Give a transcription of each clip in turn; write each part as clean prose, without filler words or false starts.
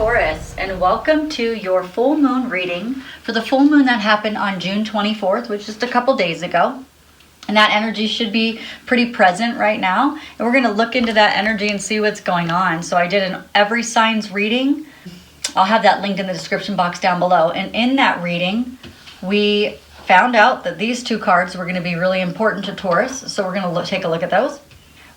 Taurus, and welcome to your full moon reading for the full moon that happened on June 24th, which is just a couple days ago. And that energy should be pretty present right now. And we're going to look into that energy and see what's going on. So I did an every signs reading. I'll have that link in the description box down below. And in that reading, we found out that these two cards were going to be really important to Taurus. So we're going to take a look at those.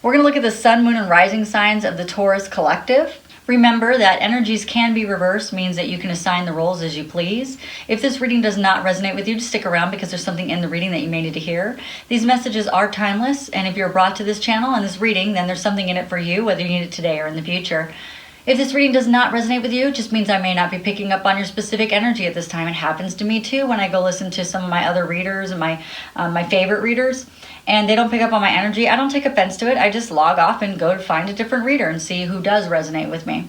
We're going to look at the sun, moon, and rising signs of the Taurus collective. Remember that energies can be reversed, means that you can assign the roles as you please. If this reading does not resonate with you, just stick around because there's something in the reading that you may need to hear. These messages are timeless, and if you're brought to this channel and this reading, then there's something in it for you, whether you need it today or in the future. If this reading does not resonate with you, it just means I may not be picking up on your specific energy at this time. It happens to me too when I go listen to some of my other readers and my favorite readers, and they don't pick up on my energy. I don't take offense to it. I just log off and go to find a different reader and see who does resonate with me.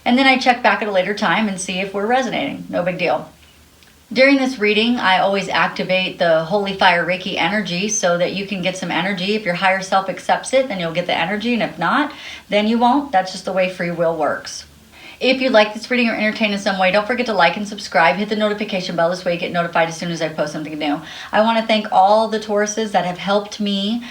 And then I check back at a later time and see if we're resonating. No big deal. During this reading, I always activate the Holy Fire Reiki energy so that you can get some energy. If your higher self accepts it, then you'll get the energy. And if not, then you won't. That's just the way free will works. If you like this reading or entertained in some way, don't forget to like and subscribe. Hit the notification bell. This way you get notified as soon as I post something new. I want to thank all the Tauruses that have helped me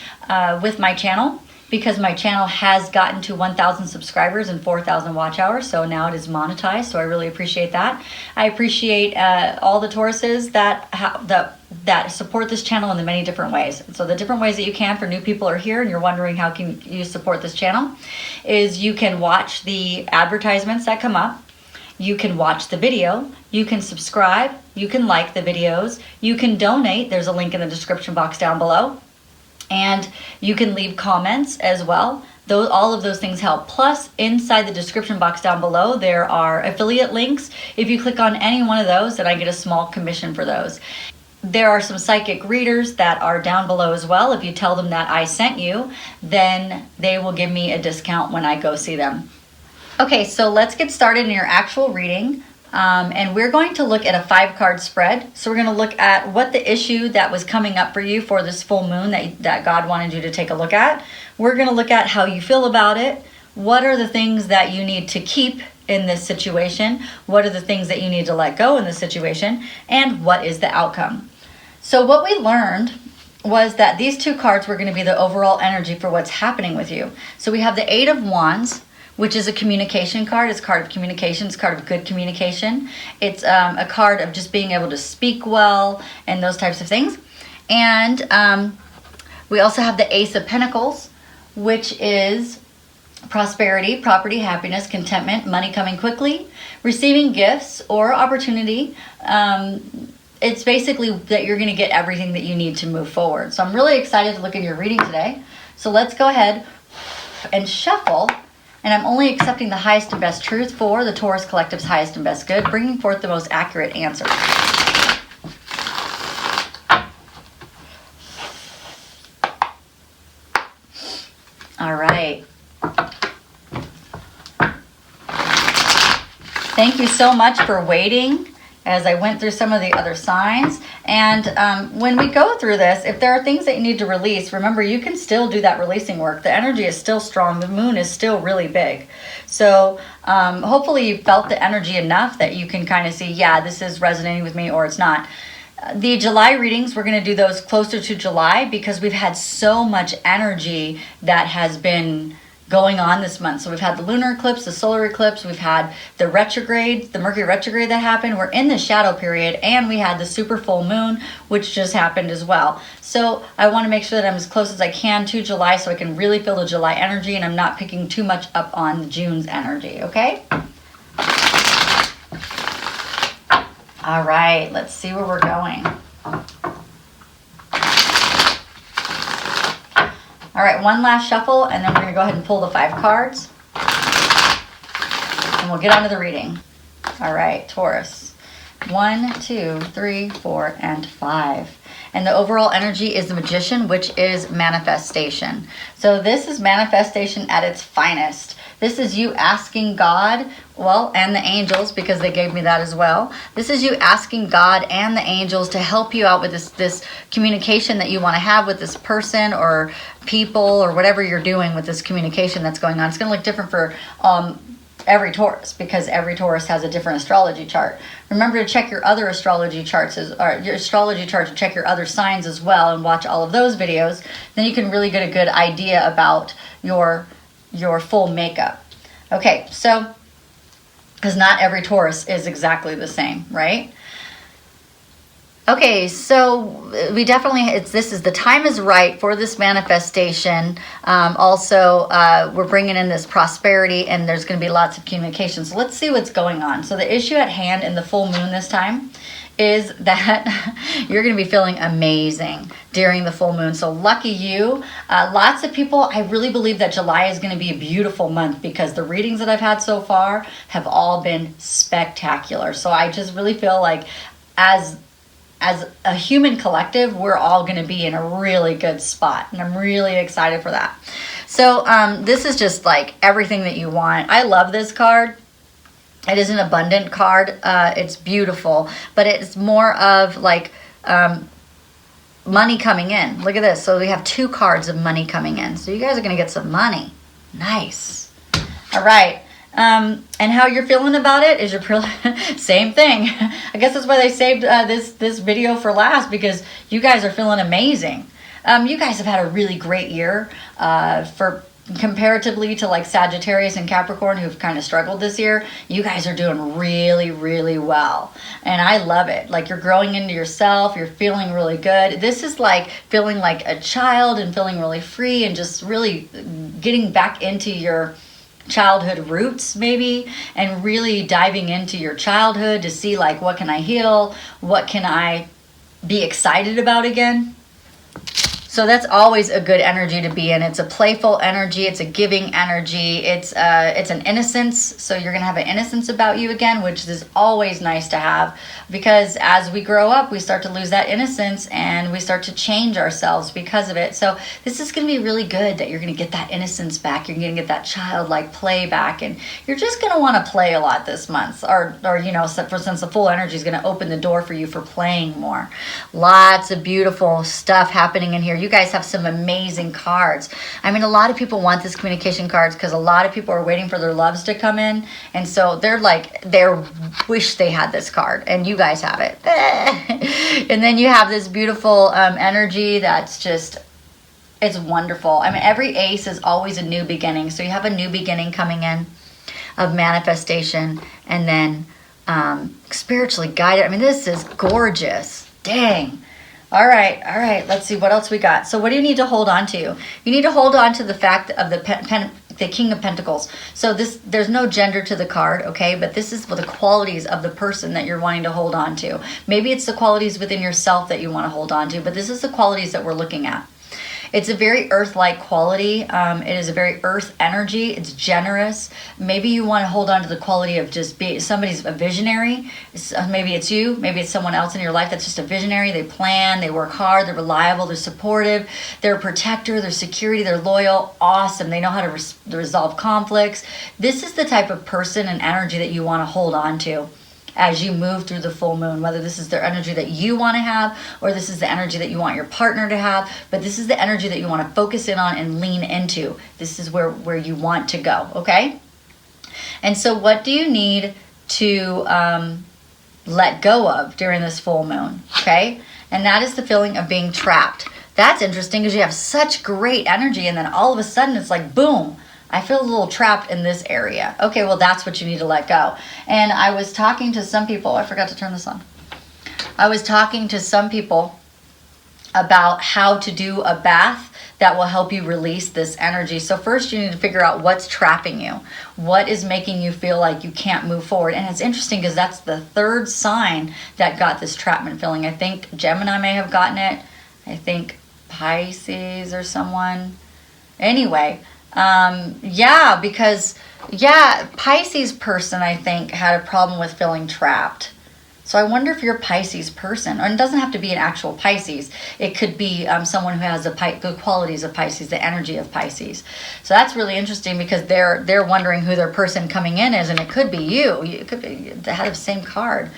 with my channel, because my channel has gotten to 1,000 subscribers and 4,000 watch hours. So now it is monetized. So I really appreciate that. I appreciate all the Tauruses that support this channel in the many different ways. So the different ways that you can for new people are here, and you're wondering how can you support this channel, is you can watch the advertisements that come up. You can watch the video. You can subscribe. You can like the videos. You can donate. There's a link in the description box down below. And you can leave comments as well. All of those things help. Plus, inside the description box down below, there are affiliate links. If you click on any one of those, then I get a small commission for those. There are some psychic readers that are down below as well. If you tell them that I sent you, then they will give me a discount when I go see them. Okay, so let's get started in your actual reading. And we're going to look at a 5-card spread. So we're going to look at what the issue that was coming up for you for this full moon that God wanted you to take a look at. We're going to look at how you feel about it. What are the things that you need to keep in this situation? What are the things that you need to let go in this situation? And what is the outcome? So what we learned was that these two cards were going to be the overall energy for what's happening with you. So we have the 8 of Wands, which is a communication card. It's a card of communication. It's a card of good communication. It's a card of just being able to speak well and those types of things. And we also have the Ace of Pentacles, which is prosperity, property, happiness, contentment, money coming quickly, receiving gifts or opportunity. It's basically that you're going to get everything that you need to move forward. So I'm really excited to look at your reading today. So let's go ahead and shuffle. And I'm only accepting the highest and best truth for the Taurus Collective's highest and best good, bringing forth the most accurate answer. All right. Thank you so much for waiting as I went through some of the other signs. And when we go through this, if there are things that you need to release, remember, you can still do that releasing work. The energy is still strong. The moon is still really big. So hopefully you felt the energy enough that you can kind of see, yeah, this is resonating with me or it's not. The July readings, we're going to do those closer to July because we've had so much energy that has been going on this month. So we've had the lunar eclipse, the solar eclipse, we've had the retrograde, the Mercury retrograde that happened. We're in the shadow period, and we had the super full moon, which just happened as well. So I want to make sure that I'm as close as I can to July so I can really feel the July energy and I'm not picking too much up on June's energy, okay? All right, let's see where we're going. All right, one last shuffle, and then we're going to go ahead and pull the 5 cards. And we'll get on to the reading. All right, Taurus. 1, 2, 3, 4, and 5. And the overall energy is the Magician, which is manifestation. So this is manifestation at its finest. This is you asking God, well, and the angels, because they gave me that as well. This is you asking God and the angels to help you out with this communication that you want to have with this person or people or whatever you're doing with this communication that's going on. It's going to look different for every Taurus, because every Taurus has a different astrology chart. Remember to check your other astrology charts, or your astrology chart, to check your other signs as well, and watch all of those videos. Then you can really get a good idea about your full makeup. Okay, so because not every Taurus is exactly the same, right? Okay, so we definitely, the time is right for this manifestation. Also, we're bringing in this prosperity, and there's going to be lots of communication. So let's see what's going on. So the issue at hand in the full moon this time is that you're going to be feeling amazing during the full moon. So lucky you. Lots of people, I really believe that July is going to be a beautiful month, because the readings that I've had so far have all been spectacular. So I just really feel like as a human collective, we're all going to be in a really good spot, and I'm really excited for that. So this is just like everything that you want. I love this card. It is an abundant card. It's beautiful, but it's more of like money coming in. Look at this. So we have 2 cards of money coming in. So you guys are going to get some money. Nice. All right. And how you're feeling about it is same thing. I guess that's why they saved this video for last, because you guys are feeling amazing. You guys have had a really great year for comparatively to like Sagittarius and Capricorn, who've kind of struggled this year. You guys are doing really, really well, and I love it. Like, you're growing into yourself, you're feeling really good. This is like feeling like a child and feeling really free, and just really getting back into your childhood roots maybe, and really diving into your childhood to see like, what can I heal, what can I be excited about again. So that's always a good energy to be in. It's a playful energy. It's a giving energy. It's an innocence. So you're going to have an innocence about you again, which is always nice to have, because as we grow up, we start to lose that innocence, and we start to change ourselves because of it. So this is going to be really good that you're going to get that innocence back. You're going to get that childlike play back, and you're just going to want to play a lot this month, or you know, since the full energy is going to open the door for you for playing more. Lots of beautiful stuff happening in here. You guys have some amazing cards. I mean, a lot of people want this communication cards because a lot of people are waiting for their loves to come in, and so they wish they had this card, and you guys have it. And then you have this beautiful energy that's just, it's wonderful. I mean, every ace is always a new beginning. So you have a new beginning coming in of manifestation, and then spiritually guided. I mean, this is gorgeous. Dang. All right. Let's see what else we got. So what do you need to hold on to? You need to hold on to the fact of the King of Pentacles. So there's no gender to the card, okay? But this is the qualities of the person that you're wanting to hold on to. Maybe it's the qualities within yourself that you want to hold on to, but this is the qualities that we're looking at. It's a very earth-like quality. It is a very earth energy. It's generous. Maybe you want to hold on to the quality of just being somebody's a visionary. Maybe it's you. Maybe it's someone else in your life that's just a visionary. They plan. They work hard. They're reliable. They're supportive. They're a protector. They're security. They're loyal. Awesome. They know how to resolve conflicts. This is the type of person and energy that you want to hold on to as you move through the full moon, whether this is the energy that you want to have, or this is the energy that you want your partner to have, but this is the energy that you want to focus in on and lean into. This is where you want to go, okay? And so what do you need to let go of during this full moon, okay? And that is the feeling of being trapped. That's interesting, because you have such great energy, and then all of a sudden it's like, boom, I feel a little trapped in this area. Okay, well, that's what you need to let go. And I was talking to some people. I forgot to turn this on. I was talking to some people about how to do a bath that will help you release this energy. So first you need to figure out what's trapping you. What is making you feel like you can't move forward? And it's interesting because that's the third sign that got this trappment feeling. I think Gemini may have gotten it. I think Pisces or someone. Anyway, Pisces person, I think, had a problem with feeling trapped. So I wonder if you're a Pisces person, or it doesn't have to be an actual Pisces. It could be someone who has the qualities of Pisces, the energy of Pisces. So that's really interesting, because they're wondering who their person coming in is, and it could be you. It could be the head of the same card.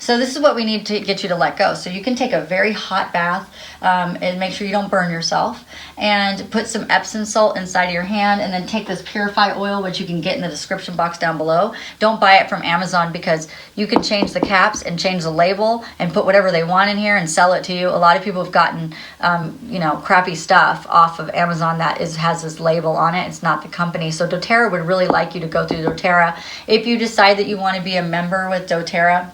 So this is what we need to get you to let go. So you can take a very hot bath and make sure you don't burn yourself, and put some Epsom salt inside of your hand, and then take this Purify oil, which you can get in the description box down below. Don't buy it from Amazon, because you can change the caps and change the label and put whatever they want in here and sell it to you. A lot of people have gotten crappy stuff off of Amazon that has this label on it. It's not the company. So doTERRA would really like you to go through doTERRA. If you decide that you want to be a member with doTERRA,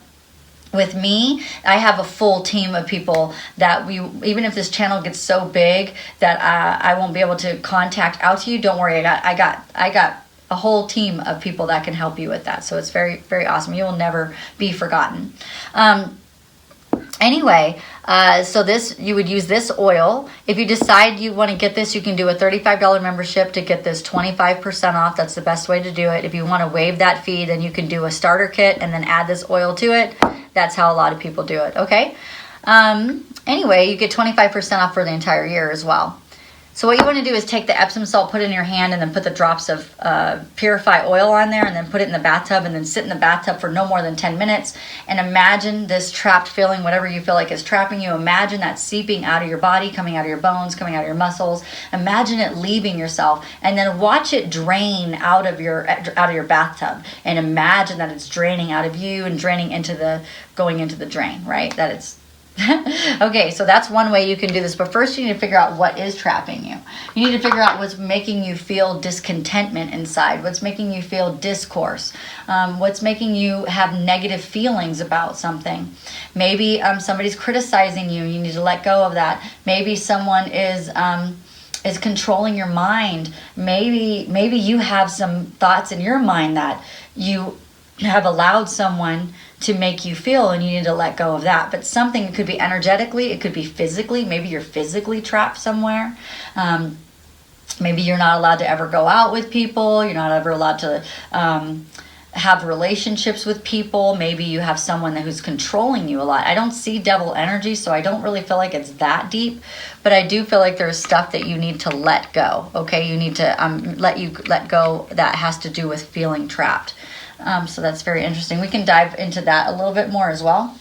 with me, I have a full team of people that even if this channel gets so big that I won't be able to contact out to you, don't worry. I got a whole team of people that can help you with that. So it's very, very awesome. You will never be forgotten. Anyway, so you would use this oil. If you decide you want to get this, you can do a $35 membership to get this 25% off. That's the best way to do it. If you want to waive that fee, then you can do a starter kit and then add this oil to it. That's how a lot of people do it, okay? Anyway, you get 25% off for the entire year as well. So what you want to do is take the Epsom salt, put it in your hand, and then put the drops of Purify oil on there, and then put it in the bathtub, and then sit in the bathtub for no more than 10 minutes. And imagine this trapped feeling, whatever you feel like is trapping you. Imagine that seeping out of your body, coming out of your bones, coming out of your muscles. Imagine it leaving yourself, and then watch it drain out of your bathtub. And imagine that it's draining out of you and going into the drain, right? That it's okay, so that's one way you can do this. But first you need to figure out what is trapping you. You need to figure out what's making you feel discontentment inside, what's making you feel discourse, what's making you have negative feelings about something. Maybe somebody's criticizing you. You need to let go of that. Maybe someone is controlling your mind. Maybe you have some thoughts in your mind that you have allowed someone to make you feel, and you need to let go of that. But something, it could be energetically, it could be physically. Maybe you're physically trapped somewhere. Maybe you're not allowed to ever go out with people. You're not ever allowed to have relationships with people. Maybe you have someone who's controlling you a lot. I don't see devil energy, so I don't really feel like it's that deep, but I do feel like there's stuff that you need to let go. Okay, you need to let go that has to do with feeling trapped. So that's very interesting. We can dive into that a little bit more as well.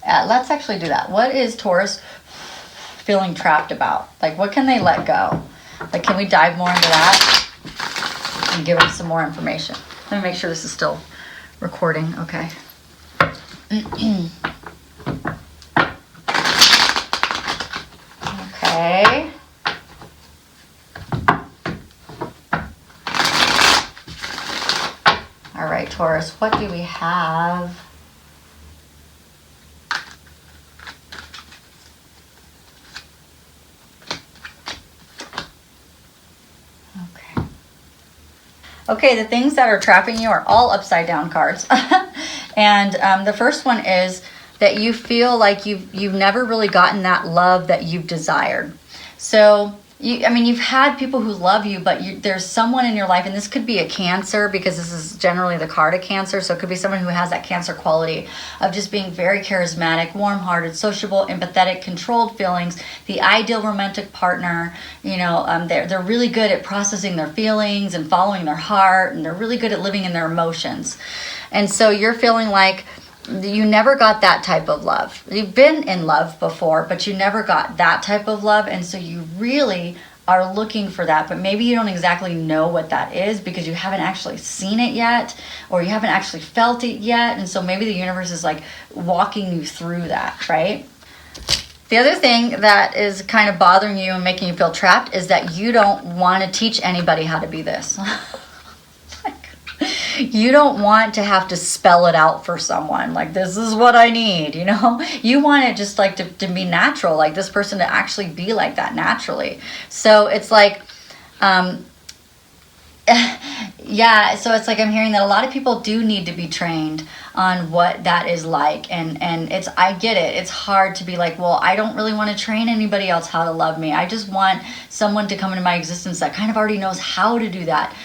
Let's actually do that. What is Taurus feeling trapped about? Like, what can they let go? Like, can we dive more into that and give them some more information? Let me make sure this is still recording. Okay. Okay. All right, Taurus, what do we have? Okay, the things that are trapping you are all upside down cards. And the first one is that you feel like you've never really gotten that love that you've desired. So you've had people who love you, but there's someone in your life, and this could be a Cancer, because this is generally the card of Cancer. So it could be someone who has that Cancer quality of just being very charismatic, warm-hearted, sociable, empathetic, controlled feelings, the ideal romantic partner. They're really good at processing their feelings and following their heart, and they're really good at living in their emotions. And so you're feeling like you never got that type of love. You've been in love before, but you never got that type of love. And so you really are looking for that, but maybe you don't exactly know what that is because you haven't actually seen it yet, or you haven't actually felt it yet. And so maybe the universe is like walking you through that, right? The other thing that is kind of bothering you and making you feel trapped is that you don't want to teach anybody how to be this. You don't want to have to spell it out for someone. Like, this is what I need, You want it just like to be natural, like this person to actually be like that naturally. So it's like, yeah, so it's like I'm hearing that a lot of people do need to be trained on what that is like, and I get it. It's hard to be like, well, I don't really want to train anybody else how to love me. I just want someone to come into my existence that kind of already knows how to do that,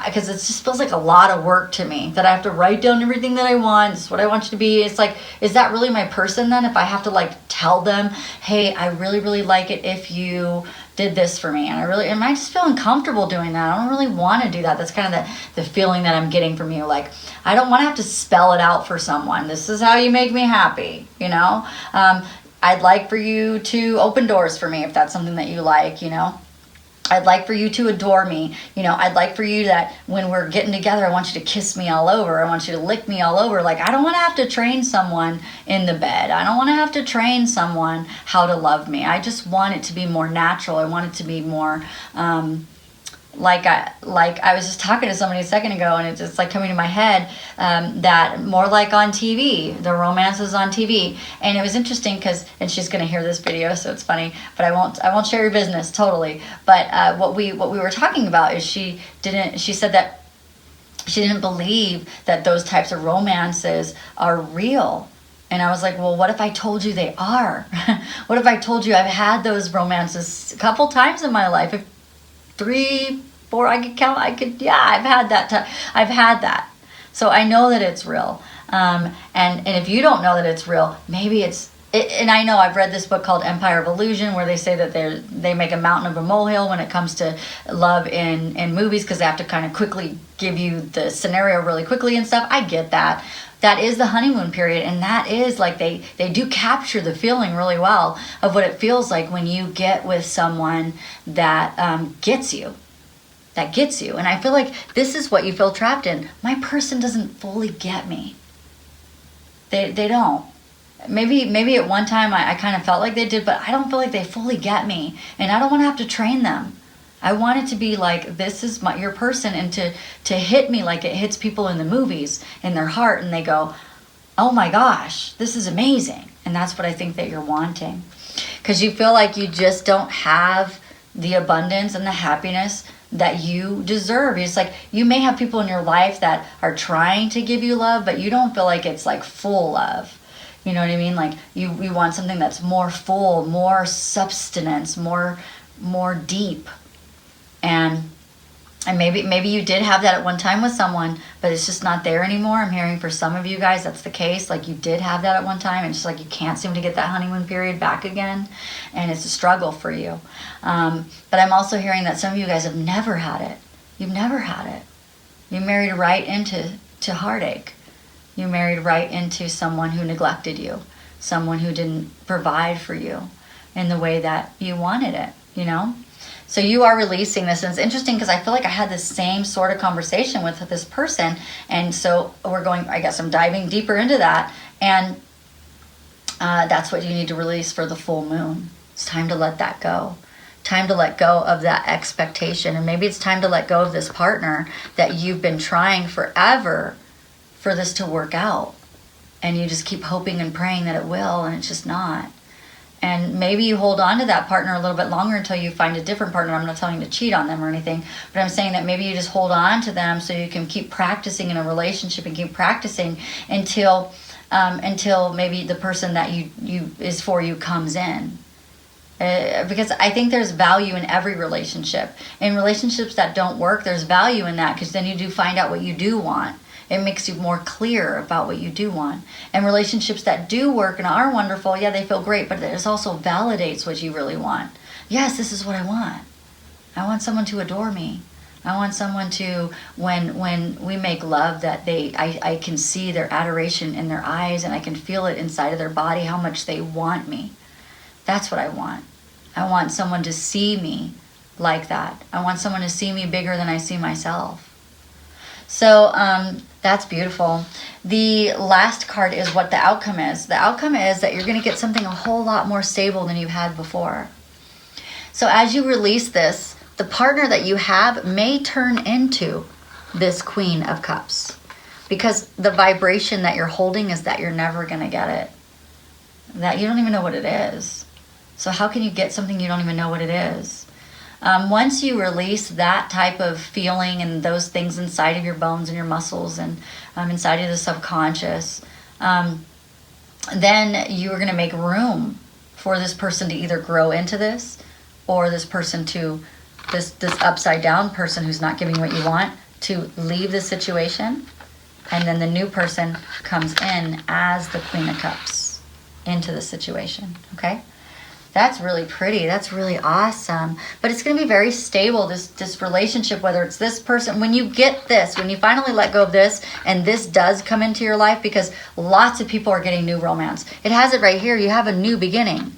because it just feels like a lot of work to me that I have to write down everything that I want. This is what I want you to be. It's like, is that really my person then? If I have to like tell them, hey, I really, really like it if you did this for me, and I just feel uncomfortable doing that. I don't really want to do that. That's kind of the feeling that I'm getting from you. Like, I don't want to have to spell it out for someone. This is how you make me happy, you know? I'd like for you to open doors for me if that's something that you like, you know? I'd like for you to adore me. You know, I'd like for you that when we're getting together, I want you to kiss me all over. I want you to lick me all over. Like, I don't want to have to train someone in the bed. I don't want to have to train someone how to love me. I just want it to be more natural. I want it to be more, like I was just talking to somebody a second ago, and it's just like coming to my head, that more like on TV, the romances on TV. And it was interesting because, and she's going to hear this video, so it's funny, but I won't share your business totally. But what we were talking about is she said that she didn't believe that those types of romances are real. And I was like, well, what if I told you they are? What if I told you I've had those romances a couple times in my life? 3, 4, I could count. I've had that. I've had that. So I know that it's real. And if you don't know that it's real, maybe and I know I've read this book called Empire of Illusion, where they say that they make a mountain of a molehill when it comes to love in movies, because they have to kind of quickly give you the scenario really quickly and stuff. I get that. That is the honeymoon period, and that is like they do capture the feeling really well of what it feels like when you get with someone that gets you. That gets you. And I feel like this is what you feel trapped in. My person doesn't fully get me. They don't. Maybe at one time I kind of felt like they did, but I don't feel like they fully get me. And I don't want to have to train them. I want it to be like, this is your person, and to hit me like it hits people in the movies, in their heart, and they go, oh my gosh, this is amazing. And that's what I think that you're wanting. Because you feel like you just don't have the abundance and the happiness that you deserve. It's like you may have people in your life that are trying to give you love, but you don't feel like it's like full love. You know what I mean? Like you want something that's more full, more substance, more deep. And maybe you did have that at one time with someone, but it's just not there anymore. I'm hearing for some of you guys that's the case. Like you did have that at one time, and it's just like you can't seem to get that honeymoon period back again, and it's a struggle for you. But I'm also hearing that some of you guys have never had it. You've never had it. You married right into heartache. You married right into someone who neglected you, someone who didn't provide for you in the way that you wanted it, you know? So you are releasing this, and it's interesting because I feel like I had the same sort of conversation with this person, and so I guess I'm diving deeper into that, and that's what you need to release for the full moon. It's time to let that go. Time to let go of that expectation, and maybe it's time to let go of this partner that you've been trying forever for this to work out, and you just keep hoping and praying that it will, and it's just not. And maybe you hold on to that partner a little bit longer until you find a different partner. I'm not telling you to cheat on them or anything, but I'm saying that maybe you just hold on to them so you can keep practicing in a relationship and keep practicing until maybe the person that you is for you comes in. Because I think there's value in every relationship. In relationships that don't work, there's value in that, because then you do find out what you do want. It makes you more clear about what you do want. And relationships that do work and are wonderful, yeah, they feel great, but it also validates what you really want. Yes, this is what I want. I want someone to adore me. I want someone to, when we make love, that I can see their adoration in their eyes, and I can feel it inside of their body, how much they want me. That's what I want. I want someone to see me like that. I want someone to see me bigger than I see myself. So that's beautiful. The last card is what the outcome is. The outcome is that you're going to get something a whole lot more stable than you've had before. So as you release this, the partner that you have may turn into this Queen of Cups, because the vibration that you're holding is that you're never going to get it. That you don't even know what it is. So how can you get something you don't even know what it is? Once you release that type of feeling and those things inside of your bones and your muscles and inside of the subconscious, then you are going to make room for this person to either grow into this, or this person to, this upside down person who's not giving what you want, to leave the situation. And then the new person comes in as the Queen of Cups into the situation, okay? That's really pretty. That's really awesome. But it's going to be very stable, this relationship, whether it's this person. When you get this, when you finally let go of this, and this does come into your life, because lots of people are getting new romance. It has it right here. You have a new beginning.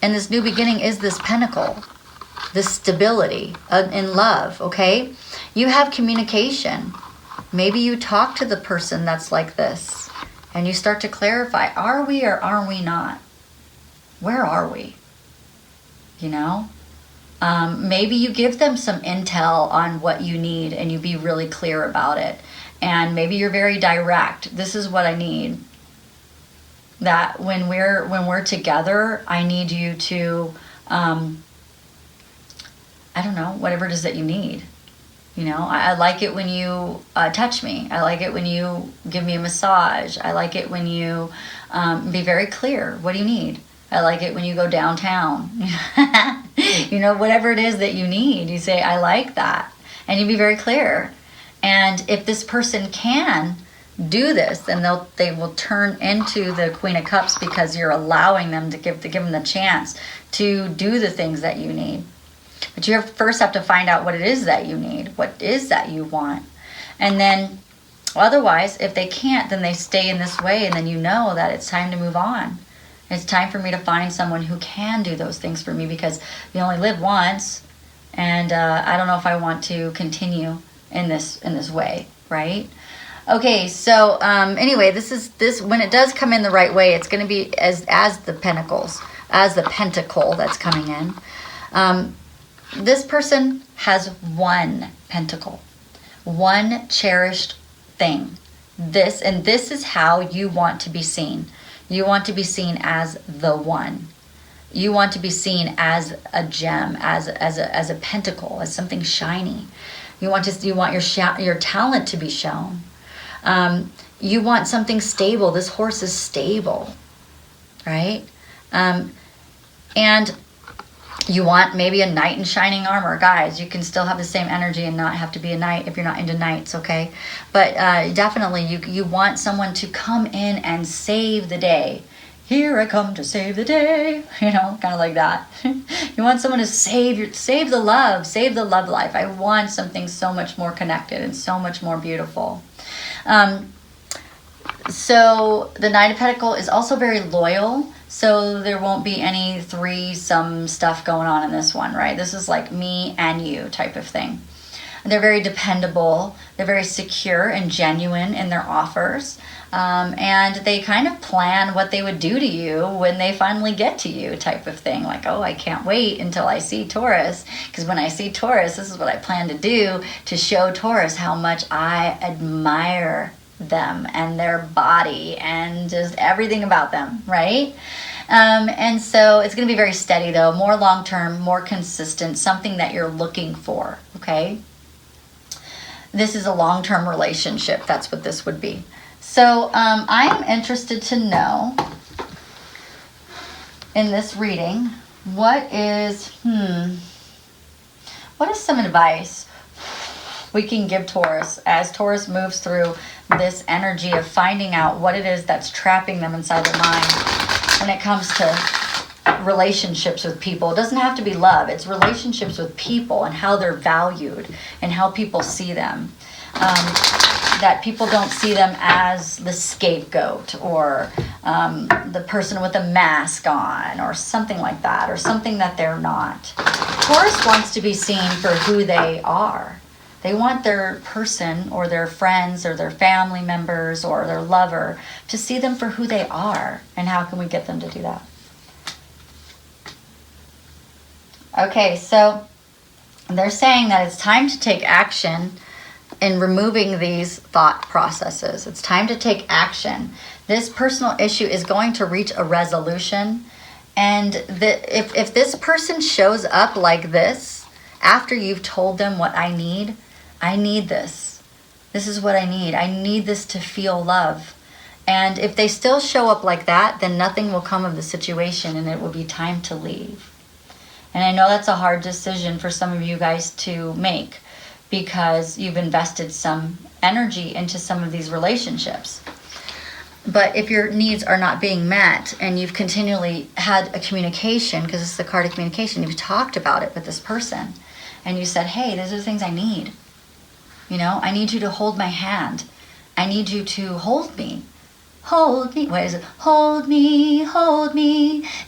And this new beginning is this pentacle, this stability in love, okay? You have communication. Maybe you talk to the person that's like this, and you start to clarify, are we or are we not? Where are we? You know? Maybe you give them some intel on what you need, and you be really clear about it. And maybe you're very direct. This is what I need. That when we're together, I need you to, I don't know, whatever it is that you need. You know, I like it when you touch me. I like it when you give me a massage. I like it when you be very clear. What do you need? I like it when you go downtown. You know, whatever it is that you need, you say, I like that. And you be very clear. And if this person can do this, then they will turn into the Queen of Cups, because you're allowing them to give them the chance to do the things that you need. But you first have to find out what it is that you need, what is that you want. And then otherwise, if they can't, then they stay in this way, and then you know that it's time to move on. It's time for me to find someone who can do those things for me, because you only live once, and I don't know if I want to continue in this way, right? Okay, so anyway, this when it does come in the right way, it's going to be as the pentacles, as the pentacle that's coming in. This person has one pentacle, one cherished thing. This is how you want to be seen. You want to be seen as the one. You want to be seen as a gem, as a pentacle, as something shiny. You want your talent to be shown. You want something stable. This horse is stable, right? And you want maybe a knight in shining armor. Guys, you can still have the same energy and not have to be a knight if you're not into knights, okay? But definitely you want someone to come in and save the day. Here I come to save the day, you know, kind of like that. You want someone to save the love life. I want something so much more connected and so much more beautiful. So the Knight of Pentacles is also very loyal. So there won't be any threesome stuff going on in this one, right? This is like me and you type of thing. They're very dependable. They're very secure and genuine in their offers. And they kind of plan what they would do to you when they finally get to you type of thing. Like, oh, I can't wait until I see Taurus. Because when I see Taurus, this is what I plan to do to show Taurus how much I admire them and their body and just everything about them, right? And so it's going to be very steady, though, more long-term, more consistent, something that you're looking for, okay? This is a long-term relationship. That's what this would be. So I am interested to know in this reading, what is some advice we can give Taurus as Taurus moves through this energy of finding out what it is that's trapping them inside their mind when it comes to relationships with people. It doesn't have to be love. It's relationships with people and how they're valued and how people see them. That people don't see them as the scapegoat or the person with a mask on or something like that, or something that they're not. Taurus wants to be seen for who they are. They want their person or their friends or their family members or their lover to see them for who they are. And how can we get them to do that? Okay, so they're saying that it's time to take action in removing these thought processes. It's time to take action. This personal issue is going to reach a resolution. And if this person shows up like this, after you've told them what I need this. This is what I need. I need this to feel love. And if they still show up like that, then nothing will come of the situation and it will be time to leave. And I know that's a hard decision for some of you guys to make because you've invested some energy into some of these relationships. But if your needs are not being met and you've continually had a communication, because it's the card of communication, you've talked about it with this person and you said, hey, these are the things I need. You know, I need you to hold my hand. I need you to hold me. Hold me. What is it? Hold me,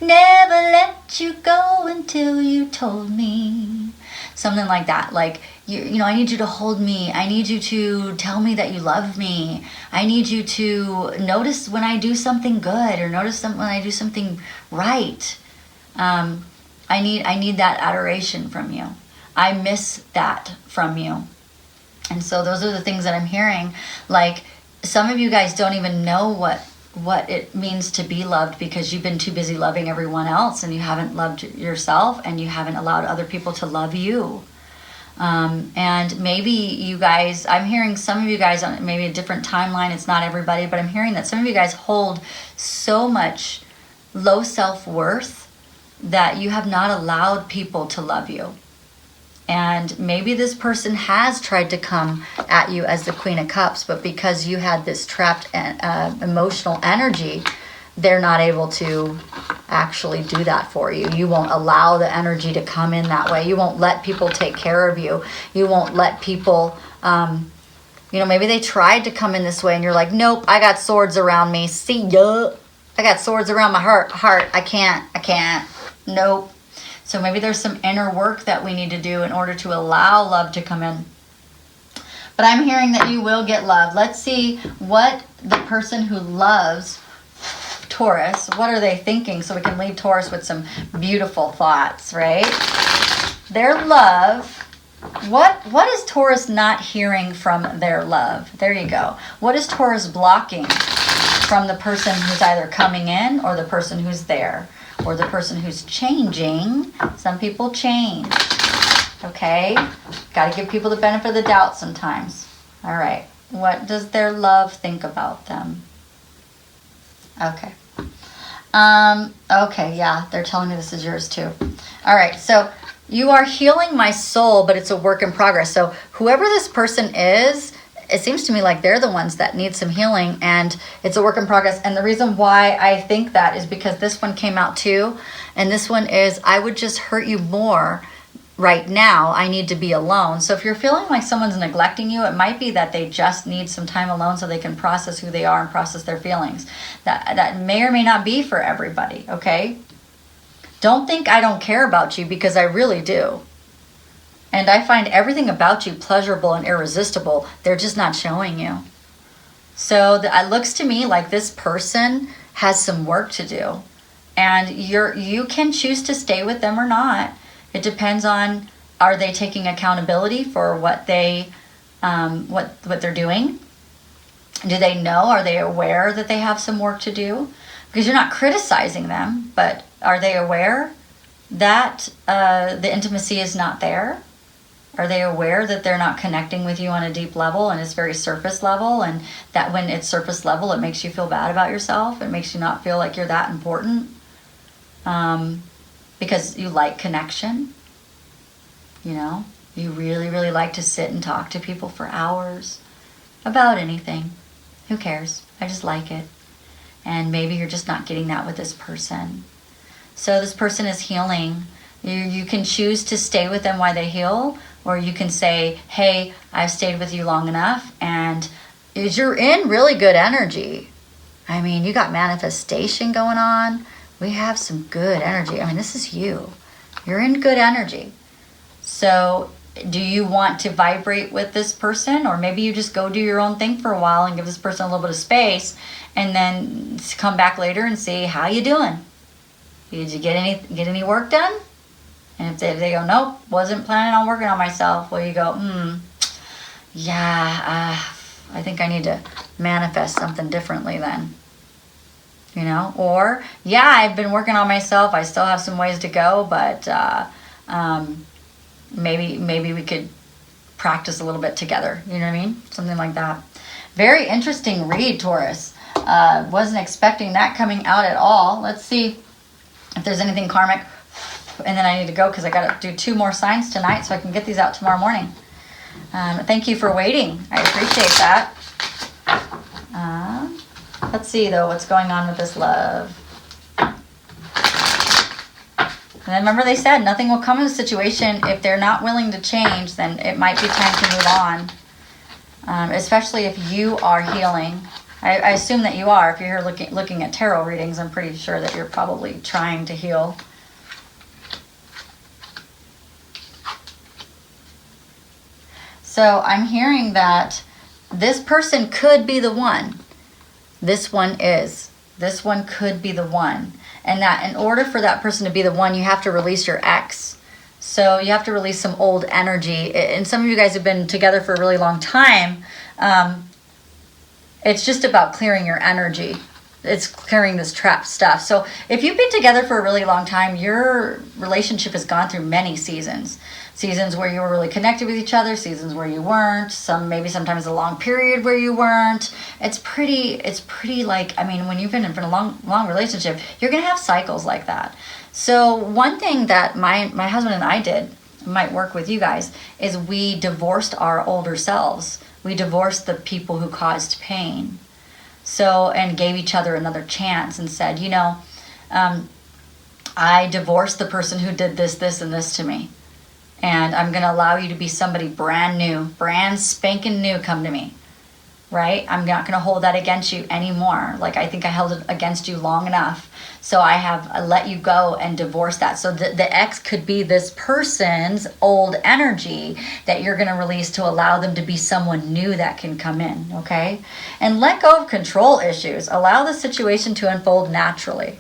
never let you go until you told me. Something like that. Like, you know, I need you to hold me. I need you to tell me that you love me. I need you to notice when I do something good, or notice when I do something right. I need that adoration from you. I miss that from you. And so those are the things that I'm hearing. Like, some of you guys don't even know what it means to be loved, because you've been too busy loving everyone else and you haven't loved yourself, and you haven't allowed other people to love you. And maybe you guys, I'm hearing some of you guys on maybe a different timeline. It's not everybody, but I'm hearing that some of you guys hold so much low self-worth that you have not allowed people to love you. And maybe this person has tried to come at you as the Queen of Cups, but because you had this trapped emotional energy, they're not able to actually do that for you. You won't allow the energy to come in that way. You won't let people take care of you. You won't let people, you know, maybe they tried to come in this way and you're like, nope, I got swords around me. See ya. I got swords around my heart. I can't. Nope. So maybe there's some inner work that we need to do in order to allow love to come in. But I'm hearing that you will get love. Let's see what the person who loves Taurus, what are they thinking? So we can leave Taurus with some beautiful thoughts, right? Their love, what is Taurus not hearing from their love? There you go. What is Taurus blocking from the person who's either coming in, or the person who's there, or the person who's changing? Some people change, okay? Got to give people the benefit of the doubt sometimes. All right. What does their love think about them? Okay. Okay, yeah, they're telling me this is yours too. All right, so you are healing my soul, but it's a work in progress. So whoever this person is, it seems to me like they're the ones that need some healing, and it's a work in progress. And the reason why I think that is because this one came out too, and this one is, I would just hurt you more right now. I need to be alone. So if you're feeling like someone's neglecting you, it might be that they just need some time alone so they can process who they are and process their feelings. That may or may not be for everybody, okay? Don't think I don't care about you, because I really do. And I find everything about you pleasurable and irresistible. They're just not showing you. So it looks to me like this person has some work to do. And you can choose to stay with them or not. It depends on, are they taking accountability for what they're doing? Do they know? Are they aware that they have some work to do? Because you're not criticizing them, but are they aware that the intimacy is not there? Are they aware that they're not connecting with you on a deep level, and it's very surface level, and that when it's surface level, it makes you feel bad about yourself? It makes you not feel like you're that important, because you like connection. You know, you really, really like to sit and talk to people for hours about anything. Who cares? I just like it. And maybe you're just not getting that with this person. So this person is healing. You can choose to stay with them while they heal, or you can say, hey, I've stayed with you long enough, and you're in really good energy. I mean, you got manifestation going on. We have some good energy. I mean, this is you. You're in good energy. So do you want to vibrate with this person, or maybe you just go do your own thing for a while and give this person a little bit of space, and then come back later and see how you doing? Did you get any work done? And if they go, nope, wasn't planning on working on myself, well, you go, yeah, I think I need to manifest something differently then. You know, or yeah, I've been working on myself. I still have some ways to go, but maybe we could practice a little bit together. You know what I mean? Something like that. Very interesting read, Taurus. Wasn't expecting that coming out at all. Let's see if there's anything karmic. And then I need to go because I got to do 2 more signs tonight so I can get these out tomorrow morning. Thank you for waiting. I appreciate that. Let's see, though, what's going on with this love. And then remember they said nothing will come in the situation. If they're not willing to change, then it might be time to move on. Especially if you are healing. I assume that you are. If you're here looking at tarot readings, I'm pretty sure that you're probably trying to heal. So I'm hearing that this person could be the one. This one is. This one could be the one. And that in order for that person to be the one, you have to release your ex. So you have to release some old energy. And some of you guys have been together for a really long time. It's just about clearing your energy. It's clearing this trapped stuff. So if you've been together for a really long time, your relationship has gone through many seasons. Seasons where you were really connected with each other, seasons where you weren't, maybe sometimes a long period where you weren't. It's pretty like, I mean, when you've been in a long relationship, you're going to have cycles like that. So one thing that my husband and I did, might work with you guys, is we divorced our older selves. We divorced the people who caused pain. So, and gave each other another chance and said, you know, I divorced the person who did this, this, and this to me. And I'm going to allow you to be somebody brand new, brand spanking new, come to me, right? I'm not going to hold that against you anymore. Like, I think I held it against you long enough. So I let you go and divorce that. So the ex could be this person's old energy that you're going to release to allow them to be someone new that can come in, okay? And let go of control issues. Allow the situation to unfold naturally.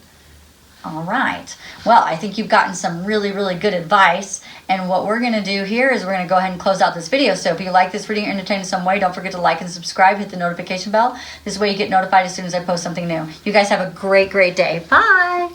All right. Well, I think you've gotten some really, really good advice. And what we're going to do here is we're going to go ahead and close out this video. So if you like this reading or entertained in some way, don't forget to like and subscribe. Hit the notification bell. This way you get notified as soon as I post something new. You guys have a great, great day. Bye.